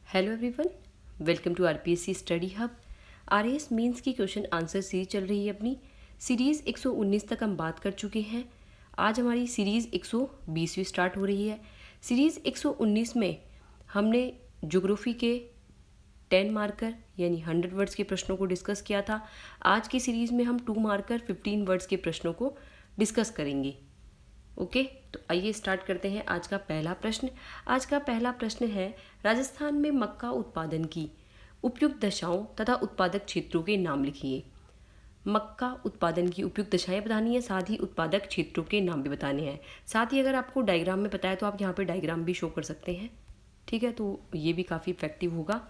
Hello everyone, welcome to RPSC study hub. RAS mains की question answer series चल रही है अपनी। सीरीज़ 119 तक हम बात कर चुके हैं। आज हमारी सीरीज़ 120वीं स्टार्ट हो रही है। सीरीज़ 119 में हमने ज्योग्राफी के 10 मार्कर यानी 100 वर्ड्स के प्रश्नों को डिस्कस किया था। आज की सीरीज़ में हम 2 मार्कर 15 वर्ड्स के प्रश्नों को डिस्कस करेंगे। ओके, तो आइए स्टार्ट करते हैं आज का पहला प्रश्न। आज का पहला प्रश्न है, राजस्थान में मक्का उत्पादन की उपयुक्त दशाओं तथा उत्पादक क्षेत्रों के नाम लिखिए। मक्का उत्पादन की उपयुक्त दशाएं बतानी है, साथ ही उत्पादक क्षेत्रों के नाम भी बताने हैं। साथ ही अगर आपको डायग्राम में पता है तो आप यहाँ पे डायग्राम भी शो कर सकते हैं। ठीक है, तो ये भी काफ़ी इफेक्टिव होगा।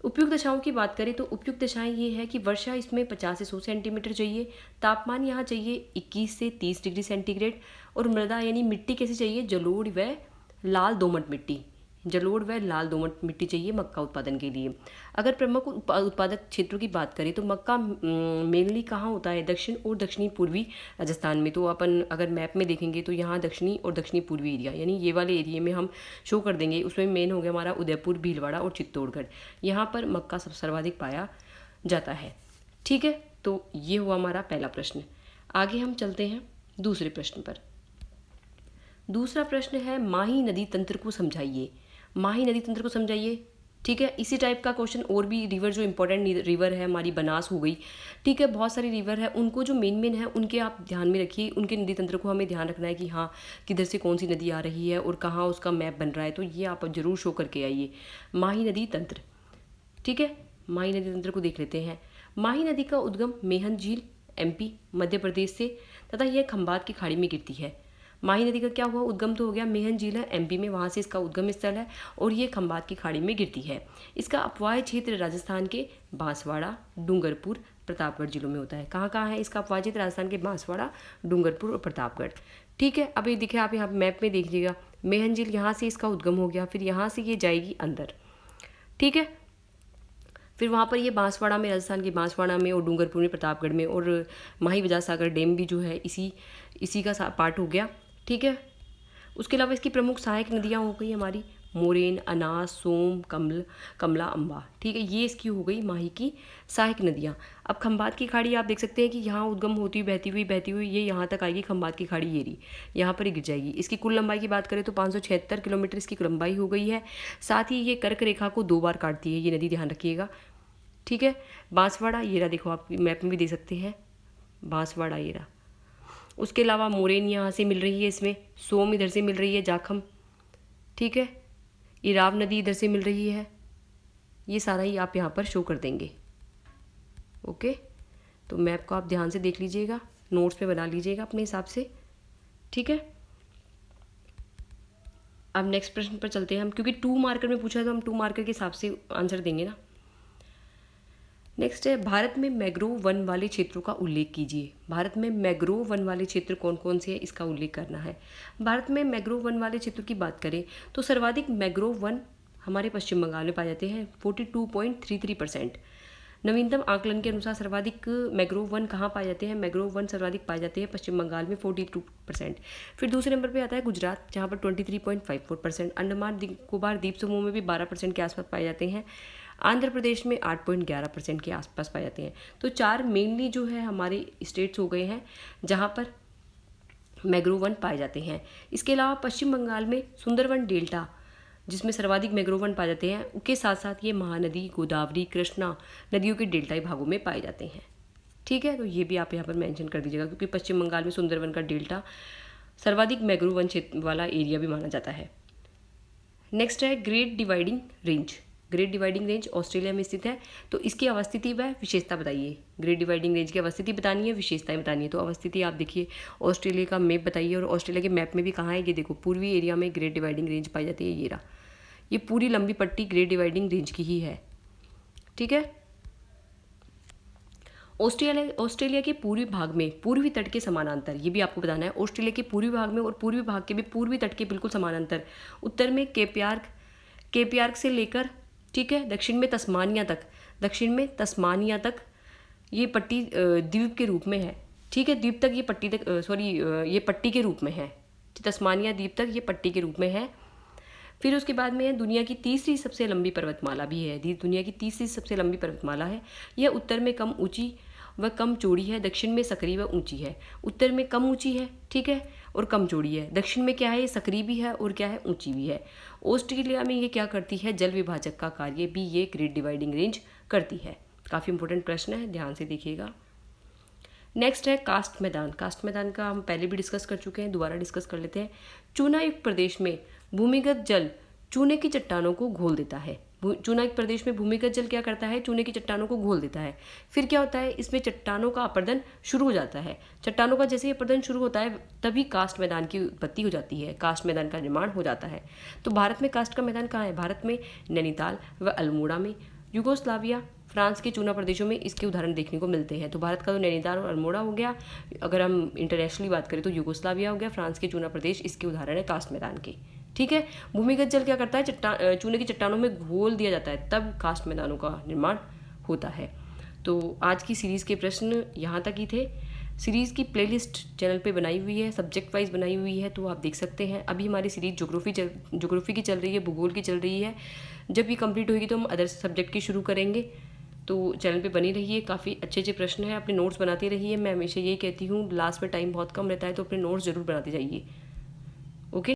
उपयुक्त दशाओं की बात करें तो उपयुक्त दशाएं ये है कि वर्षा इसमें 50 से 100 सेंटीमीटर चाहिए, तापमान यहाँ चाहिए 21 से 30 डिग्री सेंटीग्रेड, और मृदा यानी मिट्टी कैसी चाहिए, जलोढ़ व लाल दोमट मिट्टी, जलोढ़ व लाल दोमट मिट्टी चाहिए मक्का उत्पादन के लिए। अगर प्रमुख उत्पादक क्षेत्रों की बात करें तो मक्का मेनली कहाँ होता है, दक्षिण और दक्षिणी पूर्वी राजस्थान में। तो अपन अगर मैप में देखेंगे तो यहाँ दक्षिणी और दक्षिणी पूर्वी एरिया यानी ये वाले एरिया में हम शो कर देंगे। उसमें मेन हो गया हमारा उदयपुर, भीलवाड़ा और चित्तौड़गढ़। यहाँ पर मक्का सब सर्वाधिक पाया जाता है। ठीक है, तो ये हुआ हमारा पहला प्रश्न। आगे हम चलते हैं दूसरे प्रश्न पर। दूसरा प्रश्न है, माही नदी तंत्र को समझाइए। माही नदी तंत्र को समझाइए। ठीक है, इसी टाइप का क्वेश्चन और भी रिवर, जो इंपॉर्टेंट रिवर है हमारी बनास हो गई। ठीक है, बहुत सारी रिवर है, उनको जो मेन है उनके आप ध्यान में रखिए। उनके नदी तंत्र को हमें ध्यान रखना है कि हाँ किधर से कौन सी नदी आ रही है और कहाँ उसका मैप बन रहा है, तो ये आप जरूर शो करके आइए। माही नदी तंत्र। ठीक है, माही नदी तंत्र को देख लेते हैं। माही नदी का उद्गम मेहन झील एमपी मध्य प्रदेश से तथा यह खंबात की खाड़ी में गिरती है। माही नदी का क्या हुआ, उद्गम तो हो गया, मेहन झील है एमपी में, वहाँ से इसका उद्गम स्थल है और ये खंबात की खाड़ी में गिरती है। इसका अपवाह क्षेत्र राजस्थान के बांसवाड़ा, डूंगरपुर, प्रतापगढ़ जिलों में होता है। कहाँ कहाँ है इसका अपवाह क्षेत्र, राजस्थान के बांसवाड़ा, डूंगरपुर और प्रतापगढ़। ठीक है, अब ये देखिए आप यहाँ मैप में देख लीजिएगा, मेहन झील यहाँ से इसका उद्गम हो गया, फिर यहाँ से ये जाएगी अंदर। ठीक है, फिर वहाँ पर ये बांसवाड़ा में, राजस्थान के बांसवाड़ा में और डूंगरपुर में, प्रतापगढ़ में, और माही बजाज सागर डैम भी जो है इसी का पार्ट हो गया। ठीक है, उसके अलावा इसकी प्रमुख सहायक नदियाँ हो गई हमारी मोरेन, अनास, सोम, कमला, अम्बा। ठीक है, ये इसकी हो गई माही की सहायक नदियाँ। अब खंबात की खाड़ी आप देख सकते हैं कि यहाँ उद्गम होती हुई बहती हुई ये यहाँ तक आएगी। खंबात की खाड़ी ये रही, यहाँ पर ही गिर जाएगी। इसकी कुल लंबाई की बात करें तो 576 किलोमीटर इसकी लंबाई हो गई है। साथ ही ये कर्क रेखा को 2 बार काटती है ये नदी, ध्यान रखिएगा। ठीक है, बांसवाड़ा ये रहा, देखो आप मैप में भी देख सकते हैं, बांसवाड़ा ये रहा। उसके अलावा मोरेन यहाँ से मिल रही है, इसमें सोम इधर से मिल रही है, जाखम। ठीक है, इराव नदी इधर से मिल रही है। ये सारा ही आप यहाँ पर शो कर देंगे। ओके, तो मैप को आप ध्यान से देख लीजिएगा, नोट्स पे बना लीजिएगा अपने हिसाब से। ठीक है, अब नेक्स्ट प्रश्न पर चलते हैं हम, क्योंकि 2 मार्कर में पूछा है तो हम 2 मार्कर के हिसाब से आंसर देंगे ना। नेक्स्ट है, भारत में मैंग्रोव वन वाले क्षेत्रों का उल्लेख कीजिए। भारत में मैंग्रोव वन वाले क्षेत्र कौन कौन से हैं, इसका उल्लेख करना है। भारत में मैंग्रोव वन वाले क्षेत्रों की बात करें तो सर्वाधिक मैंग्रोव वन हमारे पश्चिम बंगाल में पाए जाते हैं, 42.33%। नवीनतम आकलन के अनुसार सर्वाधिक मैंग्रोव वन कहाँ पाए जाते हैं, मैंग्रोव वन सर्वाधिक पाए जाते हैं पश्चिम बंगाल में 42%। फिर दूसरे नंबर पे आता है गुजरात, जहाँ पर 23.54%। अंडमान निकोबार द्वीप समूह में भी 12% के आसपास पाए जाते हैं। आंध्र प्रदेश में 8.11% के आसपास पाए जाते हैं। तो 4 मेनली जो है हमारे स्टेट्स हो गए हैं जहाँ पर मैंग्रोव वन पाए जाते हैं। इसके अलावा पश्चिम बंगाल में सुंदरवन डेल्टा, जिसमें सर्वाधिक मैंग्रोव वन पाए जाते हैं, उसके साथ साथ ये महानदी, गोदावरी, कृष्णा नदियों के डेल्टाई भागों में पाए जाते हैं। ठीक है, तो ये भी आप यहाँ पर मेंशन कर दीजिएगा, क्योंकि पश्चिम बंगाल में सुंदरवन का डेल्टा सर्वाधिक मैंग्रोव वन क्षेत्र वाला एरिया भी माना जाता है। नेक्स्ट है great dividing range. Great dividing range Australia में स्थित है, तो इसकी अवस्थिति व विशेषता बताइए। ग्रेट डिवाइडिंग रेंज की अवस्थिति बतानी है, विशेषताएं बतानी है। तो अवस्थिति आप देखिए, ऑस्ट्रेलिया का मैप बताइए, और ऑस्ट्रेलिया के मैप में भी कहाँ है ये देखो, पूर्वी एरिया में ग्रेट डिवाइडिंग रेंज पाई जाती है। ये रहा, ये पूरी लंबी पट्टी ग्रेट डिवाइडिंग रेंज की ही है। ठीक है, ऑस्ट्रेलिया के पूर्वी भाग में पूर्वी तट के समानांतर, ये भी आपको बताना है, ऑस्ट्रेलिया के पूर्वी भाग में और पूर्वी भाग के भी पूर्वी तट के बिल्कुल समानांतर उत्तर में केपयार्क से लेकर, ठीक है, दक्षिण में तस्मानिया तक ये पट्टी द्वीप के रूप में है। ठीक है, द्वीप तक ये पट्टी तक ये पट्टी के रूप में है, तस्मानिया द्वीप तक ये पट्टी के रूप में है। फिर उसके बाद में है दुनिया की तीसरी सबसे लंबी पर्वतमाला भी है, दुनिया की तीसरी सबसे लंबी पर्वतमाला है। यह उत्तर में कम ऊंची व कम चौड़ी है, दक्षिण में सकरी व ऊंची है। उत्तर में कम ऊंची है, ठीक है, और कम चौड़ी है। दक्षिण में क्या है, ये सकरी भी है और क्या है, ऊंची भी है। ऑस्ट्रेलिया में ये क्या करती है, जल विभाजक का कार्य भी ये ग्रेट डिवाइडिंग रेंज करती है। काफ़ी इंपॉर्टेंट प्रश्न है, ध्यान से देखिएगा। नेक्स्ट है कास्ट मैदान। कास्ट मैदान का हम पहले भी डिस्कस कर चुके हैं, दोबारा डिस्कस कर लेते हैं। चूनायुक्त प्रदेश में भूमिगत जल चूने की चट्टानों को घोल देता है। चूनायुक्त प्रदेश में भूमिगत जल क्या करता है, चूने की चट्टानों को घोल देता है। फिर क्या होता है, इसमें चट्टानों का अपरदन शुरू हो जाता है। चट्टानों का जैसे ही अपरदन शुरू होता है तभी कास्ट मैदान की उत्पत्ति हो जाती है, कास्ट मैदान का निर्माण हो जाता है। तो भारत में कास्ट का मैदान कहाँ है, भारत में नैनीताल व अल्मोड़ा में। यूगोस्लाविया, फ्रांस के चूना प्रदेशों में इसके उदाहरण देखने को मिलते हैं। तो भारत का तो नैनीताल और अल्मोड़ा हो गया। अगर हम इंटरनेशनली बात करें तो यूगोस्लाविया हो गया, फ्रांस के चूना प्रदेश इसके उदाहरण है कास्ट मैदान के, ठीक है। भूमिगत जल क्या करता है, चूने की चट्टानों में घोल दिया जाता है, तब कास्ट मैदानों का निर्माण होता है। तो आज की सीरीज़ के प्रश्न यहाँ तक ही थे। सीरीज़ की प्लेलिस्ट चैनल पे बनाई हुई है, सब्जेक्ट वाइज बनाई हुई है, तो आप देख सकते हैं। अभी हमारी सीरीज़ ज्योग्राफी की चल रही है, भूगोल की चल रही है। जब ये कंप्लीट होगी तो हम अदर सब्जेक्ट की शुरू करेंगे। तो चैनल पे बनी रहिए, काफ़ी अच्छे अच्छे प्रश्न हैं, अपने नोट्स बनाते रहिए। मैं हमेशा यही कहती हूँ, लास्ट में टाइम बहुत कम रहता है तो अपने नोट्स ज़रूर बनाते जाइए।